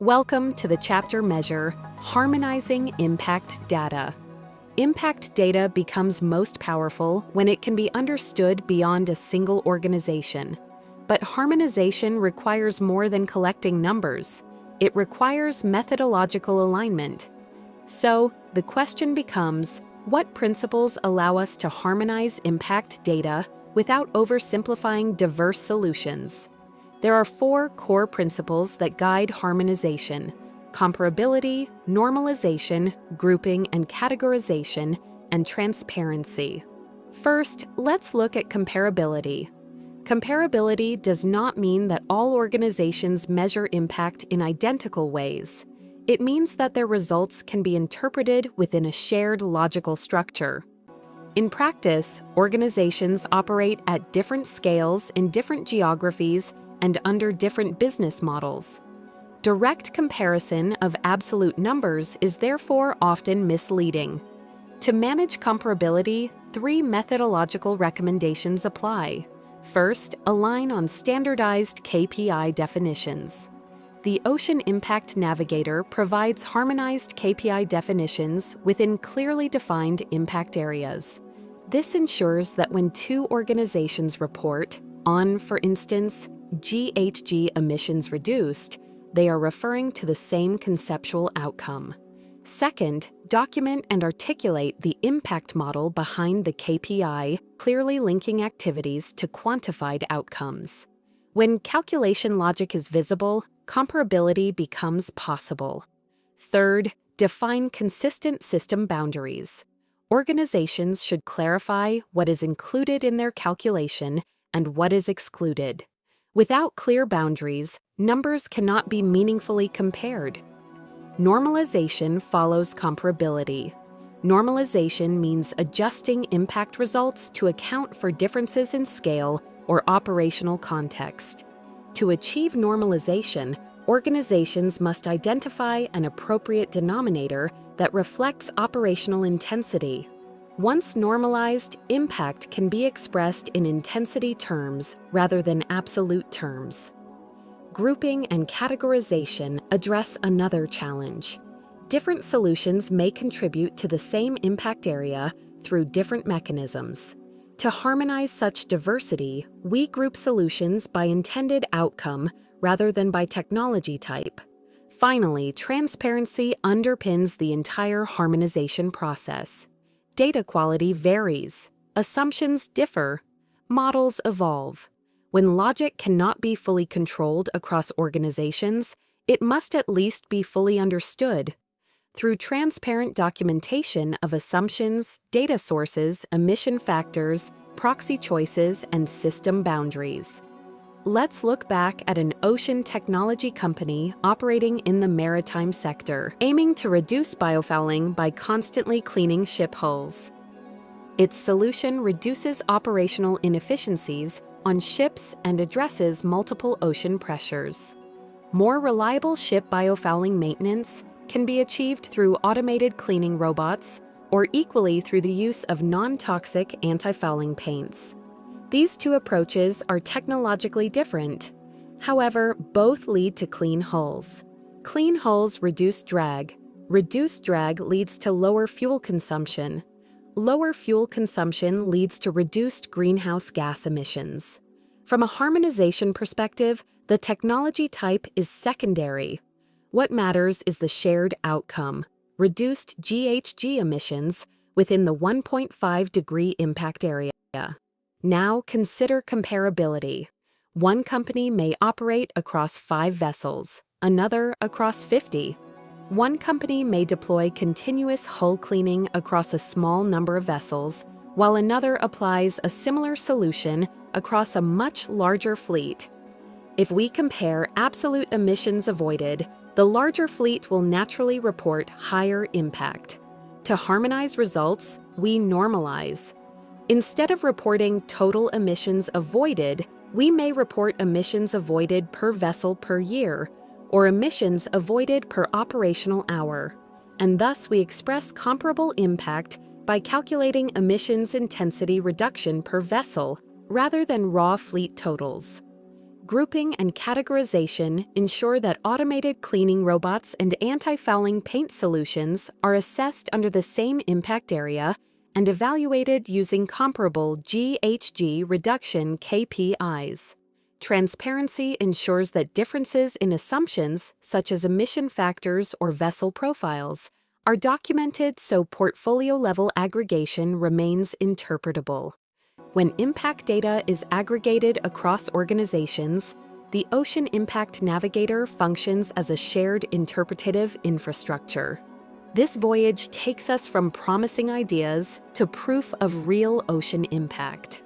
Welcome to the chapter measure, Harmonizing Impact Data. Impact data becomes most powerful when it can be understood beyond a single organization. But harmonization requires more than collecting numbers. It requires methodological alignment. So, the question becomes, what principles allow us to harmonize impact data without oversimplifying diverse solutions? There are 4 core principles that guide harmonization: comparability, normalization, grouping and categorization, and transparency. First, let's look at comparability. Comparability does not mean that all organizations measure impact in identical ways. It means that their results can be interpreted within a shared logical structure. In practice, organizations operate at different scales in different geographies and under different business models. Direct comparison of absolute numbers is therefore often misleading. To manage comparability, 3 methodological recommendations apply. First, align on standardized KPI definitions. The Ocean Impact Navigator provides harmonized KPI definitions within clearly defined impact areas. This ensures that when 2 organizations report on, for instance, GHG emissions reduced, they are referring to the same conceptual outcome. Second, document and articulate the impact model behind the KPI, clearly linking activities to quantified outcomes. When calculation logic is visible, comparability becomes possible. Third, define consistent system boundaries. Organizations should clarify what is included in their calculation and what is excluded. Without clear boundaries, numbers cannot be meaningfully compared. Normalization follows comparability. Normalization means adjusting impact results to account for differences in scale or operational context. To achieve normalization, organizations must identify an appropriate denominator that reflects operational intensity. Once normalized, impact can be expressed in intensity terms rather than absolute terms. Grouping and categorization address another challenge. Different solutions may contribute to the same impact area through different mechanisms. To harmonize such diversity, we group solutions by intended outcome rather than by technology type. Finally, transparency underpins the entire harmonization process. Data quality varies, assumptions differ, models evolve. When logic cannot be fully controlled across organizations, it must at least be fully understood. Through transparent documentation of assumptions, data sources, emission factors, proxy choices, and system boundaries. Let's look back at an ocean technology company operating in the maritime sector, aiming to reduce biofouling by constantly cleaning ship hulls. Its solution reduces operational inefficiencies on ships and addresses multiple ocean pressures. More reliable ship biofouling maintenance can be achieved through automated cleaning robots or equally through the use of non-toxic anti-fouling paints. These 2 approaches are technologically different. However, both lead to clean hulls. Clean hulls reduce drag. Reduced drag leads to lower fuel consumption. Lower fuel consumption leads to reduced greenhouse gas emissions. From a harmonization perspective, the technology type is secondary. What matters is the shared outcome: reduced GHG emissions within the 1.5-degree impact area. Now consider comparability. One company may operate across 5 vessels, another across 50. One company may deploy continuous hull cleaning across a small number of vessels, while another applies a similar solution across a much larger fleet. If we compare absolute emissions avoided, the larger fleet will naturally report higher impact. To harmonize results, we normalize. Instead of reporting total emissions avoided, we may report emissions avoided per vessel per year, or emissions avoided per operational hour, and thus we express comparable impact by calculating emissions intensity reduction per vessel rather than raw fleet totals. Grouping and categorization ensure that automated cleaning robots and anti-fouling paint solutions are assessed under the same impact area and evaluated using comparable GHG reduction KPIs. Transparency ensures that differences in assumptions, such as emission factors or vessel profiles, are documented so portfolio-level aggregation remains interpretable. When impact data is aggregated across organizations, the Ocean Impact Navigator functions as a shared interpretative infrastructure. This voyage takes us from promising ideas to proof of real ocean impact.